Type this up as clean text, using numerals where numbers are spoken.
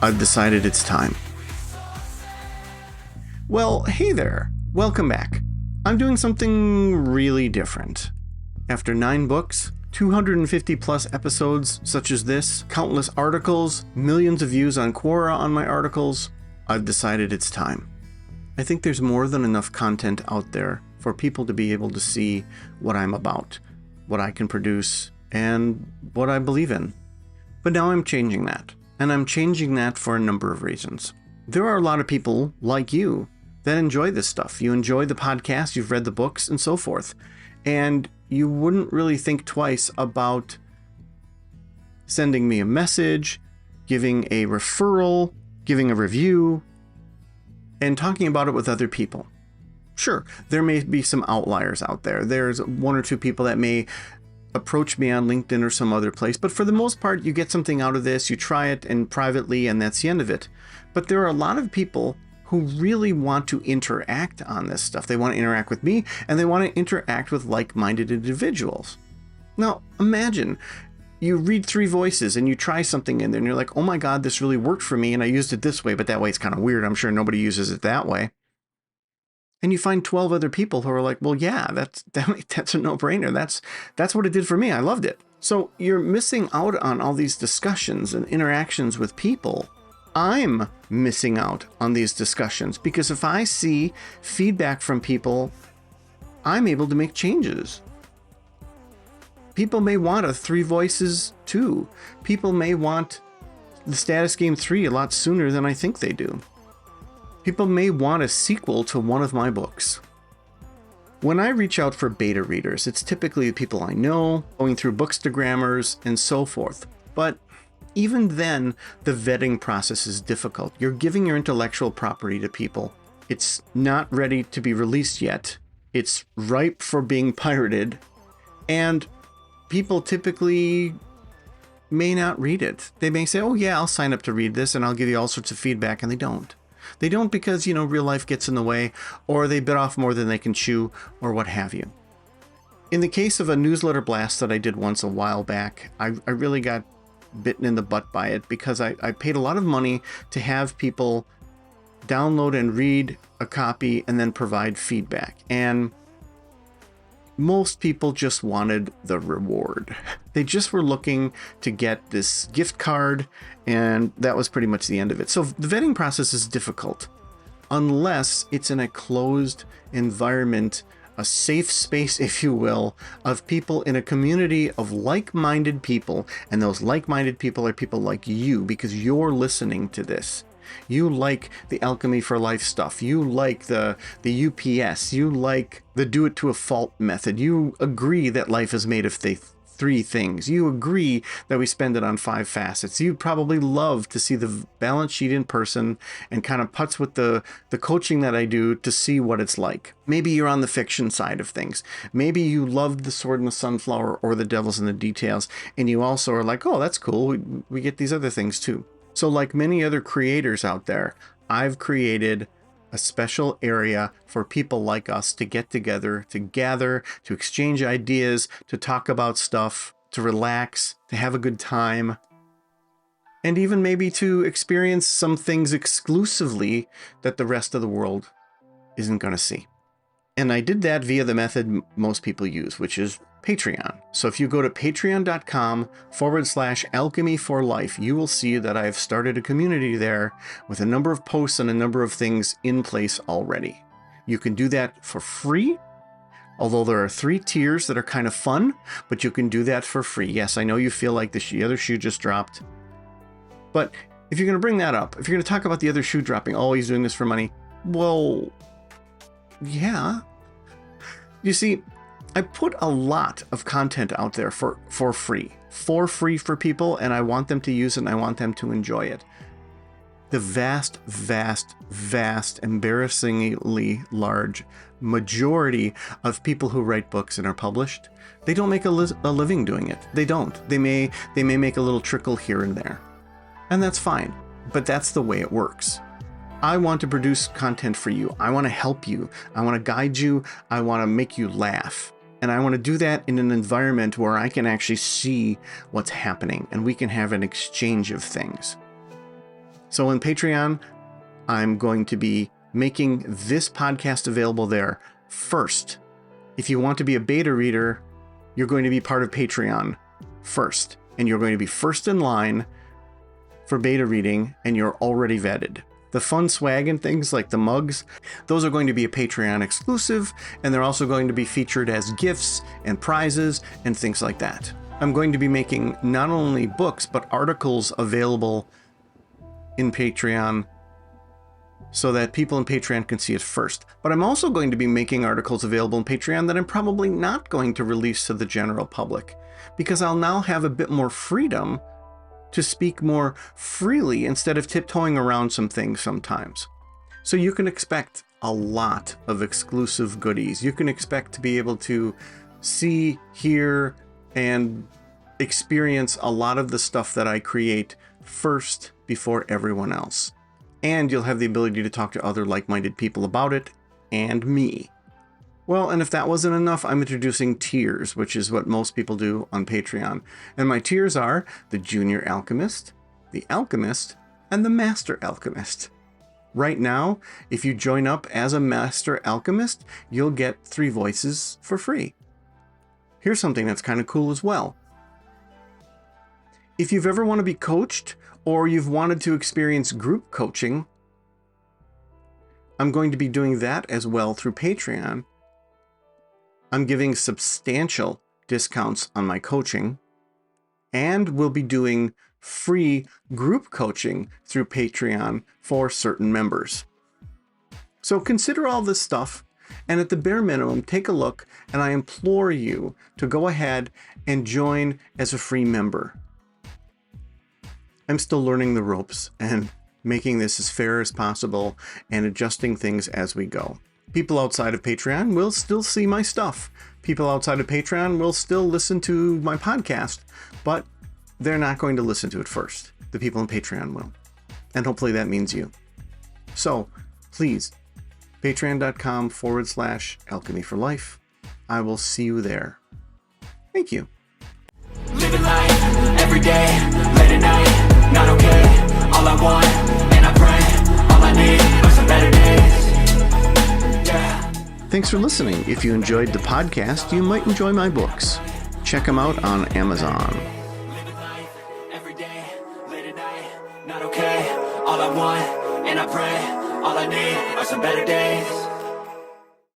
I've decided it's time. Well, hey there. Welcome back. I'm doing something really different. After 9 books, 250 plus episodes such as this, countless articles, millions of views on Quora on my articles, I've decided it's time. I think there's more than enough content out there for people to be able to see what I'm about, what I can produce, and what I believe in. But now I'm changing that, and I'm changing that for a number of reasons. There are a lot of people like you that enjoy this stuff. You enjoy the podcast, you've read the books, and so forth. And you wouldn't really think twice about sending me a message, giving a referral, giving a review, and talking about it with other people. Sure, there may be some outliers out there. There's 1 or 2 people that may approach me on LinkedIn or some other place, but for the most part, you get something out of this, you try it and privately, and that's the end of it. But there are a lot of people who really want to interact on this stuff. They want to interact with me, and they want to interact with like-minded individuals. Now, imagine you read 3 Voices and you try something in there and you're like, oh my God, this really worked for me and I used it this way, but that way it's kind of weird. I'm sure nobody uses it that way. And you find 12 other people who are like, well, yeah, that's a no-brainer. That's what it did for me. I loved it. So you're missing out on all these discussions and interactions with people. I'm missing out on these discussions because if I see feedback from people, I'm able to make changes. People may want a 3 Voices 2. People may want the Status Game 3 a lot sooner than I think they do. People may want a sequel to one of my books. When I reach out for beta readers, it's typically people I know, going through Bookstagrammers, and so forth. But even then, the vetting process is difficult. You're giving your intellectual property to people. It's not ready to be released yet. It's ripe for being pirated. And people typically may not read it. They may say, oh yeah, I'll sign up to read this and I'll give you all sorts of feedback, and they don't. They don't because, real life gets in the way, or they bit off more than they can chew, or what have you. In the case of a newsletter blast that I did once a while back, I really got bitten in the butt by it because I paid a lot of money to have people download and read a copy and then provide feedback. And most people just wanted the reward. They just were looking to get this gift card, and that was pretty much the end of it. So the vetting process is difficult unless it's in a closed environment, a safe space, if you will, of people in a community of like-minded people. And those like-minded people are people like you, because you're listening to this. You like the Alchemy for Life stuff. You like the UPS. You like the do it to a fault method. You agree that life is made of 3 things. You agree that we spend it on 5 facets. You'd probably love to see the balance sheet in person and kind of putz with the coaching that I do to see what it's like. Maybe you're on the fiction side of things. Maybe you loved The Sword and the Sunflower or The Devil's in the Details, and you also are like, oh, that's cool. We get these other things too. So like many other creators out there, I've created a special area for people like us to get together, to gather, to exchange ideas, to talk about stuff, to relax, to have a good time, and even maybe to experience some things exclusively that the rest of the world isn't going to see. And I did that via the method most people use, which is Patreon. So if you go to patreon.com/alchemy for life, you will see that I have started a community there with a number of posts and a number of things in place already. You can do that for free, although there are 3 tiers that are kind of fun, but you can do that for free. Yes, I know you feel like the other shoe just dropped, but if you're going to bring that up, if you're going to talk about the other shoe dropping, oh, he's doing this for money, well, yeah. You see, I put a lot of content out there for free for people, and I want them to use it and I want them to enjoy it. The vast, embarrassingly large majority of people who write books and are published, they don't make a living doing it. They don't. They may make a little trickle here and there, and that's fine, but that's the way it works. I want to produce content for you. I want to help you. I want to guide you. I want to make you laugh. And I want to do that in an environment where I can actually see what's happening and we can have an exchange of things. So on Patreon, I'm going to be making this podcast available there first. If you want to be a beta reader, you're going to be part of Patreon first, and you're going to be first in line for beta reading, and you're already vetted. The fun swag and things like the mugs, those are going to be a Patreon exclusive, and they're also going to be featured as gifts and prizes and things like that. I'm going to be making not only books, but articles available in Patreon so that people in Patreon can see it first. But I'm also going to be making articles available in Patreon that I'm probably not going to release to the general public, because I'll now have a bit more freedom to speak more freely instead of tiptoeing around some things sometimes. So you can expect a lot of exclusive goodies. You can expect to be able to see, hear, and experience a lot of the stuff that I create first before everyone else. And you'll have the ability to talk to other like-minded people about it, and me. Well, and if that wasn't enough, I'm introducing tiers, which is what most people do on Patreon. And my tiers are the Junior Alchemist, the Alchemist, and the Master Alchemist. Right now, if you join up as a Master Alchemist, you'll get 3 voices for free. Here's something that's kind of cool as well. If you've ever want to be coached, or you've wanted to experience group coaching, I'm going to be doing that as well through Patreon. I'm giving substantial discounts on my coaching, and we'll be doing free group coaching through Patreon for certain members. So consider all this stuff, and at the bare minimum, take a look, and I implore you to go ahead and join as a free member. I'm still learning the ropes and making this as fair as possible and adjusting things as we go. People outside of Patreon will still see my stuff. People outside of Patreon will still listen to my podcast, but they're not going to listen to it first. The people in Patreon will. And hopefully that means you. So please, patreon.com/alchemy for life. I will see you there. Thank you. Living life every day, late at night, not okay. All I want, and I pray, all I need are some better days. Yeah. Thanks for listening. If you enjoyed the podcast, you might enjoy my books. Check them out on Amazon. Living life every day, late at night, not okay. All I want, and I pray, all I need are some better days.